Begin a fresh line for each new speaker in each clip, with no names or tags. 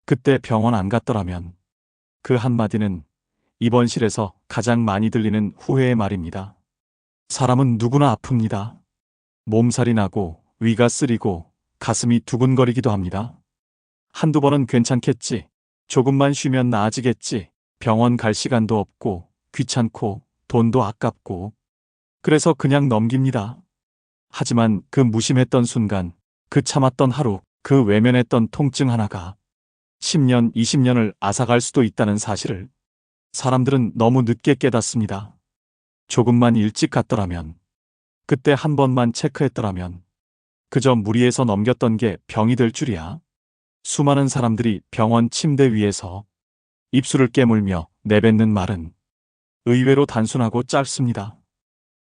그때 병원 안 갔더라면. 그 한마디는 입원실에서 가장 많이 들리는 후회의 말입니다. 사람은 누구나 아픕니다. 몸살이 나고 위가 쓰리고 가슴이 두근거리기도 합니다. 한두 번은 괜찮겠지. 조금만 쉬면 나아지겠지. 병원 갈 시간도 없고 귀찮고 돈도 아깝고 그래서 그냥 넘깁니다. 하지만 그 무심했던 순간, 그 참았던 하루, 그 외면했던 통증 하나가 10년, 20년을 앗아갈 수도 있다는 사실을 사람들은 너무 늦게 깨닫습니다. 조금만 일찍 갔더라면, 그때 한 번만 체크했더라면, 그저 무리해서 넘겼던 게 병이 될 줄이야. 수많은 사람들이 병원 침대 위에서 입술을 깨물며 내뱉는 말은 의외로 단순하고 짧습니다.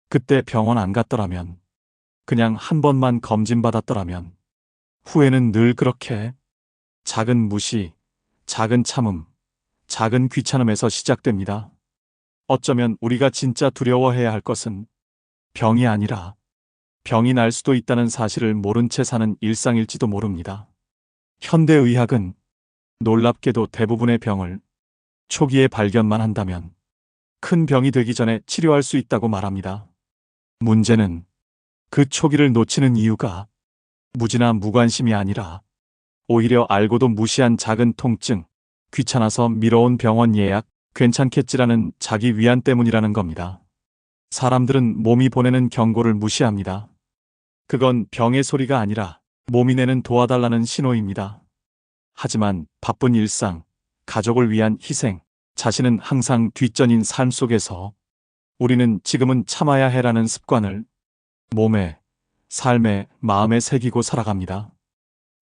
그때 병원 안 갔더라면, 그냥 한 번만 검진받았더라면, 후회는 늘 그렇게 작은 무시, 작은 참음, 작은 귀찮음에서 시작됩니다. 어쩌면 우리가 진짜 두려워해야 할 것은 병이 아니라 병이 날 수도 있다는 사실을 모른 채 사는 일상일지도 모릅니다. 현대의학은 놀랍게도 대부분의 병을 초기에 발견만 한다면 큰 병이 되기 전에 치료할 수 있다고 말합니다. 문제는 그 초기를 놓치는 이유가 무지나 무관심이 아니라 오히려 알고도 무시한 작은 통증, 귀찮아서 미뤄온 병원 예약, 괜찮겠지라는 자기 위안 때문이라는 겁니다. 사람들은 몸이 보내는 경고를 무시합니다. 그건 병의 소리가 아니라 몸이 내는 도와달라는 신호입니다. 하지만 바쁜 일상, 가족을 위한 희생, 자신은 항상 뒷전인 삶 속에서 우리는 지금은 참아야 해라는 습관을 몸에, 삶에, 마음에 새기고 살아갑니다.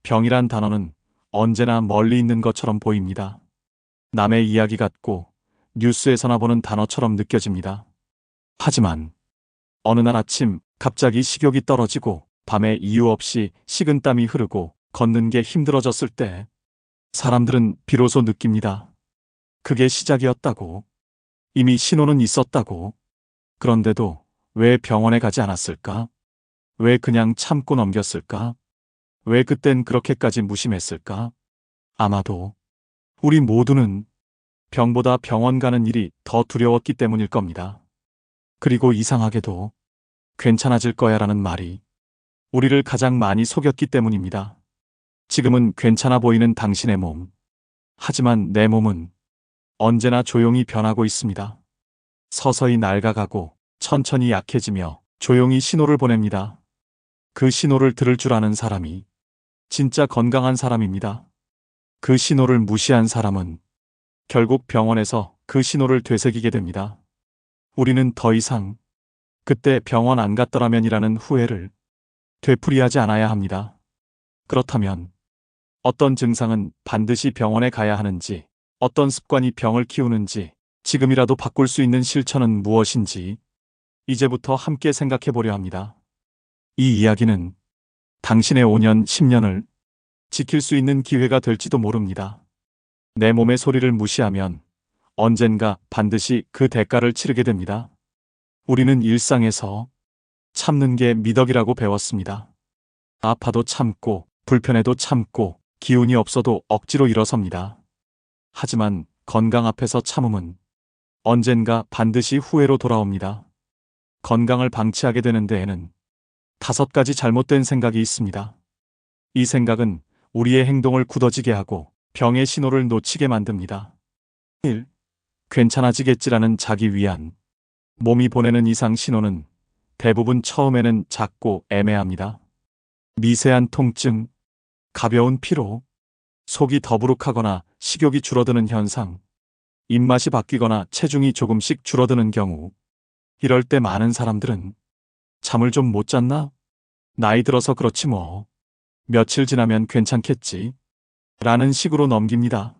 병이란 단어는 언제나 멀리 있는 것처럼 보입니다. 남의 이야기 같고 뉴스에서나 보는 단어처럼 느껴집니다. 하지만 어느 날 아침 갑자기 식욕이 떨어지고 밤에 이유 없이 식은땀이 흐르고 걷는 게 힘들어졌을 때 사람들은 비로소 느낍니다. 그게 시작이었다고. 이미 신호는 있었다고. 그런데도 왜 병원에 가지 않았을까? 왜 그냥 참고 넘겼을까? 왜 그땐 그렇게까지 무심했을까? 아마도 우리 모두는 병보다 병원 가는 일이 더 두려웠기 때문일 겁니다. 그리고 이상하게도 괜찮아질 거야라는 말이 우리를 가장 많이 속였기 때문입니다. 지금은 괜찮아 보이는 당신의 몸. 하지만 내 몸은 언제나 조용히 변하고 있습니다. 서서히 낡아가고 천천히 약해지며 조용히 신호를 보냅니다. 그 신호를 들을 줄 아는 사람이 진짜 건강한 사람입니다. 그 신호를 무시한 사람은 결국 병원에서 그 신호를 되새기게 됩니다. 우리는 더 이상 그때 병원 안 갔더라면이라는 후회를 되풀이하지 않아야 합니다. 그렇다면 어떤 증상은 반드시 병원에 가야 하는지, 어떤 습관이 병을 키우는지, 지금이라도 바꿀 수 있는 실천은 무엇인지 이제부터 함께 생각해 보려 합니다. 이 이야기는 당신의 5년, 10년을 지킬 수 있는 기회가 될지도 모릅니다. 내 몸의 소리를 무시하면 언젠가 반드시 그 대가를 치르게 됩니다. 우리는 일상에서 참는 게 미덕이라고 배웠습니다. 아파도 참고, 불편해도 참고, 기운이 없어도 억지로 일어섭니다. 하지만 건강 앞에서 참음은 언젠가 반드시 후회로 돌아옵니다. 건강을 방치하게 되는 데에는 5가지 잘못된 생각이 있습니다. 이 생각은 우리의 행동을 굳어지게 하고 병의 신호를 놓치게 만듭니다. 1. 괜찮아지겠지라는 자기 위안. 몸이 보내는 이상 신호는 대부분 처음에는 작고 애매합니다. 미세한 통증, 가벼운 피로, 속이 더부룩하거나 식욕이 줄어드는 현상, 입맛이 바뀌거나 체중이 조금씩 줄어드는 경우. 이럴 때 많은 사람들은 잠을 좀 못 잤나? 나이 들어서 그렇지 뭐. 며칠 지나면 괜찮겠지. 라는 식으로 넘깁니다.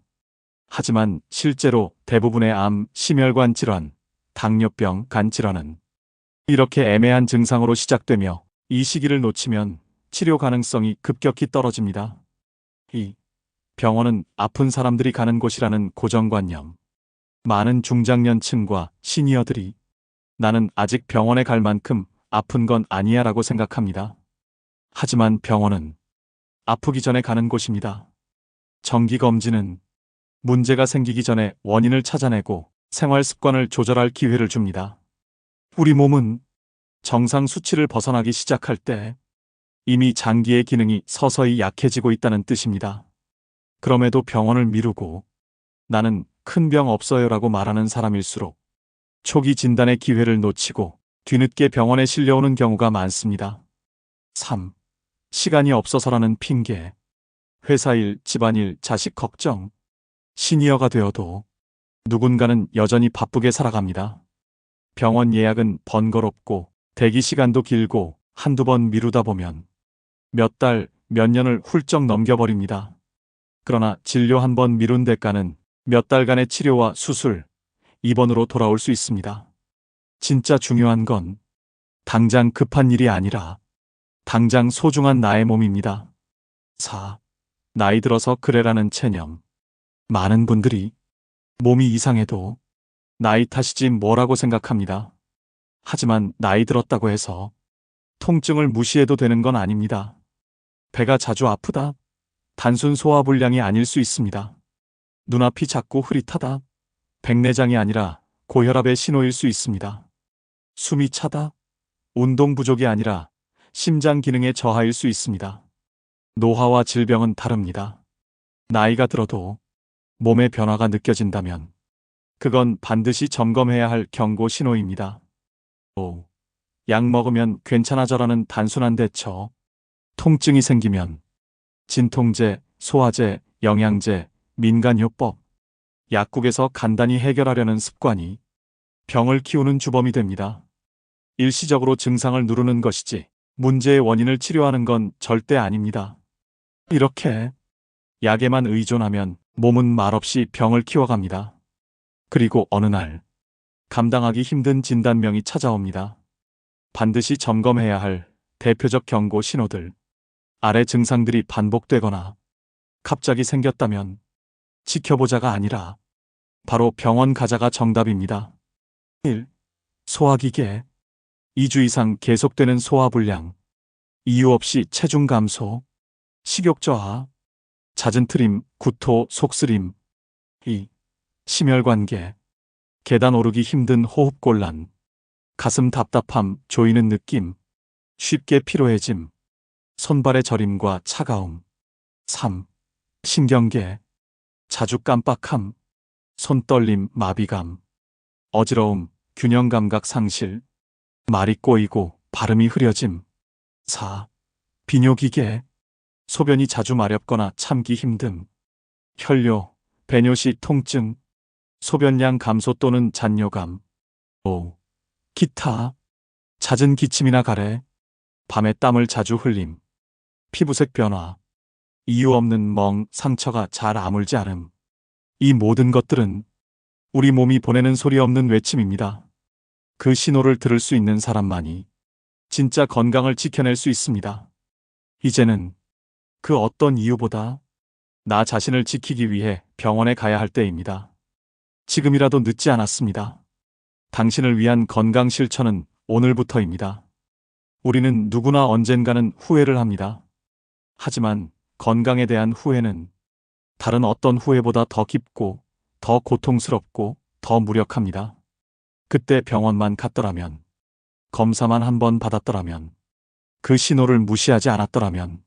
하지만 실제로 대부분의 암, 심혈관 질환, 당뇨병, 간 질환은 이렇게 애매한 증상으로 시작되며 이 시기를 놓치면 치료 가능성이 급격히 떨어집니다. 2. 병원은 아픈 사람들이 가는 곳이라는 고정관념. 많은 중장년층과 시니어들이 나는 아직 병원에 갈 만큼 아픈 건 아니야 라고 생각합니다. 하지만 병원은 아프기 전에 가는 곳입니다. 정기검진은 문제가 생기기 전에 원인을 찾아내고 생활 습관을 조절할 기회를 줍니다. 우리 몸은 정상 수치를 벗어나기 시작할 때 이미 장기의 기능이 서서히 약해지고 있다는 뜻입니다. 그럼에도 병원을 미루고 나는 큰 병 없어요라고 말하는 사람일수록 초기 진단의 기회를 놓치고 뒤늦게 병원에 실려오는 경우가 많습니다. 3. 시간이 없어서라는 핑계. 회사 일, 집안일, 자식 걱정. 시니어가 되어도 누군가는 여전히 바쁘게 살아갑니다. 병원 예약은 번거롭고 대기 시간도 길고 한두 번 미루다 보면 몇 달, 몇 년을 훌쩍 넘겨버립니다. 그러나 진료 한 번 미룬 대가는 몇 달간의 치료와 수술, 입원으로 돌아올 수 있습니다. 진짜 중요한 건 당장 급한 일이 아니라 당장 소중한 나의 몸입니다. 4. 나이 들어서 그래라는 체념. 많은 분들이 몸이 이상해도 나이 탓이지 뭐라고 생각합니다. 하지만 나이 들었다고 해서 통증을 무시해도 되는 건 아닙니다. 배가 자주 아프다? 단순 소화불량이 아닐 수 있습니다. 눈앞이 자꾸 흐릿하다? 백내장이 아니라 고혈압의 신호일 수 있습니다. 숨이 차다? 운동 부족이 아니라 심장 기능의 저하일 수 있습니다. 노화와 질병은 다릅니다. 나이가 들어도 몸의 변화가 느껴진다면 그건 반드시 점검해야 할 경고 신호입니다. 5. 약 먹으면 괜찮아져라는 단순한 대처. 통증이 생기면 진통제, 소화제, 영양제, 민간요법, 약국에서 간단히 해결하려는 습관이 병을 키우는 주범이 됩니다. 일시적으로 증상을 누르는 것이지 문제의 원인을 치료하는 건 절대 아닙니다. 이렇게 약에만 의존하면 몸은 말없이 병을 키워갑니다. 그리고 어느 날 감당하기 힘든 진단명이 찾아옵니다. 반드시 점검해야 할 대표적 경고 신호들. 아래 증상들이 반복되거나 갑자기 생겼다면 지켜보자가 아니라 바로 병원 가자가 정답입니다. 1. 소화기계. 2주 이상 계속되는 소화불량. 이유 없이 체중 감소. 식욕 저하. 잦은 트림, 구토, 속쓰림. 2. 심혈관계. 계단 오르기 힘든 호흡곤란. 가슴 답답함, 조이는 느낌. 쉽게 피로해짐. 손발의 저림과 차가움. 3. 신경계. 자주 깜빡함. 손떨림, 마비감. 어지러움, 균형감각 상실. 말이 꼬이고 발음이 흐려짐. 4. 비뇨기계. 소변이 자주 마렵거나 참기 힘듦. 혈뇨, 배뇨 시 통증. 소변량 감소 또는 잔뇨감. 5. 기타. 잦은 기침이나 가래. 밤에 땀을 자주 흘림. 피부색 변화. 이유 없는 멍, 상처가 잘 아물지 않음. 이 모든 것들은 우리 몸이 보내는 소리 없는 외침입니다. 그 신호를 들을 수 있는 사람만이 진짜 건강을 지켜낼 수 있습니다. 이제는 그 어떤 이유보다 나 자신을 지키기 위해 병원에 가야 할 때입니다. 지금이라도 늦지 않았습니다. 당신을 위한 건강 실천은 오늘부터입니다. 우리는 누구나 언젠가는 후회를 합니다. 하지만 건강에 대한 후회는 다른 어떤 후회보다 더 깊고, 더 고통스럽고, 더 무력합니다. 그때 병원만 갔더라면, 검사만 한 번 받았더라면, 그 신호를 무시하지 않았더라면,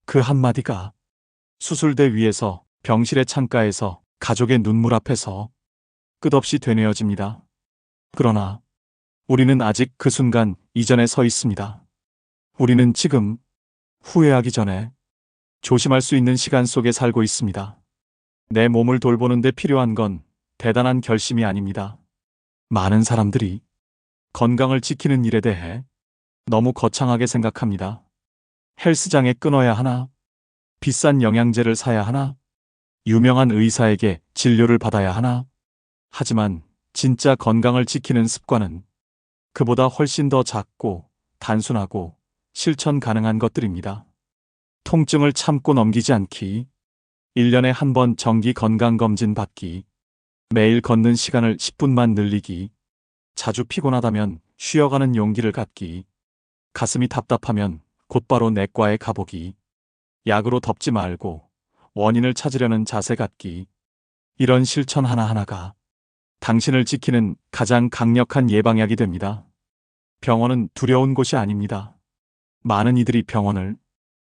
그 한마디가 수술대 위에서, 병실의 창가에서, 가족의 눈물 앞에서 끝없이 되뇌어집니다. 그러나 우리는 아직 그 순간 이전에 서 있습니다. 우리는 지금 후회하기 전에 조심할 수 있는 시간 속에 살고 있습니다. 내 몸을 돌보는 데 필요한 건 대단한 결심이 아닙니다. 많은 사람들이 건강을 지키는 일에 대해 너무 거창하게 생각합니다. 헬스장에 끊어야 하나? 비싼 영양제를 사야 하나? 유명한 의사에게 진료를 받아야 하나? 하지만 진짜 건강을 지키는 습관은 그보다 훨씬 더 작고 단순하고 실천 가능한 것들입니다. 통증을 참고 넘기지 않기, 1년에 한 번 정기 건강검진 받기, 매일 걷는 시간을 10분만 늘리기, 자주 피곤하다면 쉬어가는 용기를 갖기, 가슴이 답답하면 곧바로 내과에 가보기, 약으로 덮지 말고 원인을 찾으려는 자세 갖기. 이런 실천 하나하나가 당신을 지키는 가장 강력한 예방약이 됩니다. 병원은 두려운 곳이 아닙니다. 많은 이들이 병원을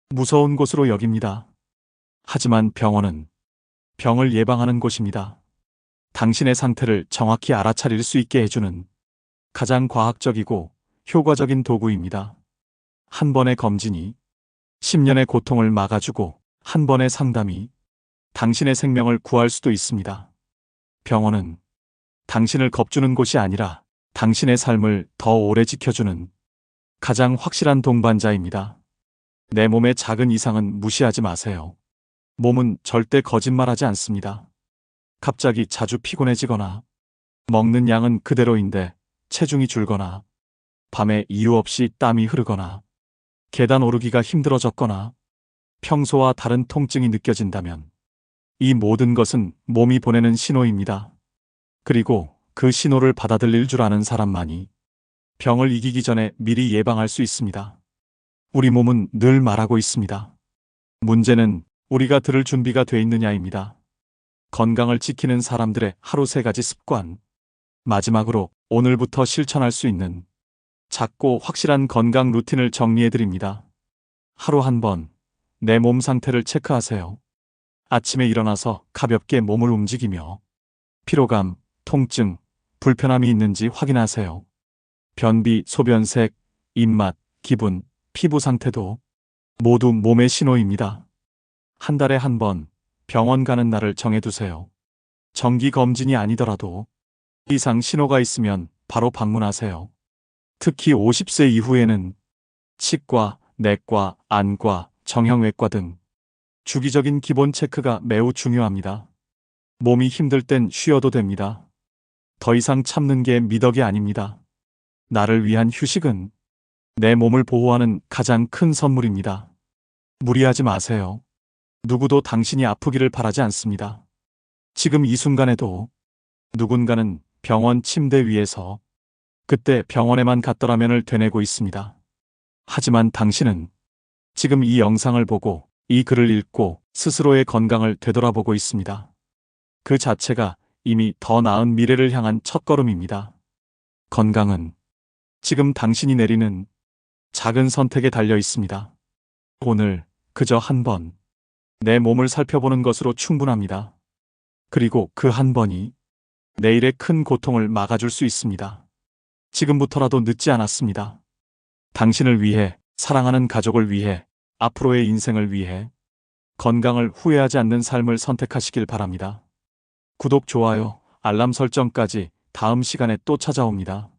무서운 곳으로 여깁니다. 하지만 병원은 병을 예방하는 곳입니다. 당신의 상태를 정확히 알아차릴 수 있게 해주는 가장 과학적이고 효과적인 도구입니다. 한 번의 검진이 10년의 고통을 막아주고 한 번의 상담이 당신의 생명을 구할 수도 있습니다. 병원은 당신을 겁주는 곳이 아니라 당신의 삶을 더 오래 지켜주는 가장 확실한 동반자입니다. 내 몸의 작은 이상은 무시하지 마세요. 몸은 절대 거짓말하지 않습니다. 갑자기 자주 피곤해지거나 먹는 양은 그대로인데 체중이 줄거나 밤에 이유 없이 땀이 흐르거나 계단 오르기가 힘들어졌거나 평소와 다른 통증이 느껴진다면 이 모든 것은 몸이 보내는 신호입니다. 그리고 그 신호를 받아들일 줄 아는 사람만이 병을 이기기 전에 미리 예방할 수 있습니다. 우리 몸은 늘 말하고 있습니다. 문제는 우리가 들을 준비가 돼 있느냐입니다. 건강을 지키는 사람들의 하루 3가지 습관. 마지막으로 오늘부터 실천할 수 있는 작고 확실한 건강 루틴을 정리해드립니다. 하루 한 번 내 몸 상태를 체크하세요. 아침에 일어나서 가볍게 몸을 움직이며 피로감, 통증, 불편함이 있는지 확인하세요. 변비, 소변색, 입맛, 기분, 피부 상태도 모두 몸의 신호입니다. 한 달에 한 번 병원 가는 날을 정해두세요. 정기 검진이 아니더라도 이상 신호가 있으면 바로 방문하세요. 특히 50세 이후에는 치과, 내과, 안과, 정형외과 등 주기적인 기본 체크가 매우 중요합니다. 몸이 힘들 땐 쉬어도 됩니다. 더 이상 참는 게 미덕이 아닙니다. 나를 위한 휴식은 내 몸을 보호하는 가장 큰 선물입니다. 무리하지 마세요. 누구도 당신이 아프기를 바라지 않습니다. 지금 이 순간에도 누군가는 병원 침대 위에서 그때 병원에만 갔더라면을 되뇌고 있습니다. 하지만 당신은 지금 이 영상을 보고 이 글을 읽고 스스로의 건강을 되돌아보고 있습니다. 그 자체가 이미 더 나은 미래를 향한 첫걸음입니다. 건강은 지금 당신이 내리는 작은 선택에 달려 있습니다. 오늘 그저 한 번 내 몸을 살펴보는 것으로 충분합니다. 그리고 그 한 번이 내일의 큰 고통을 막아줄 수 있습니다. 지금부터라도 늦지 않았습니다. 당신을 위해, 사랑하는 가족을 위해, 앞으로의 인생을 위해 건강을 후회하지 않는 삶을 선택하시길 바랍니다. 구독, 좋아요, 알람 설정까지 다음 시간에 또 찾아옵니다.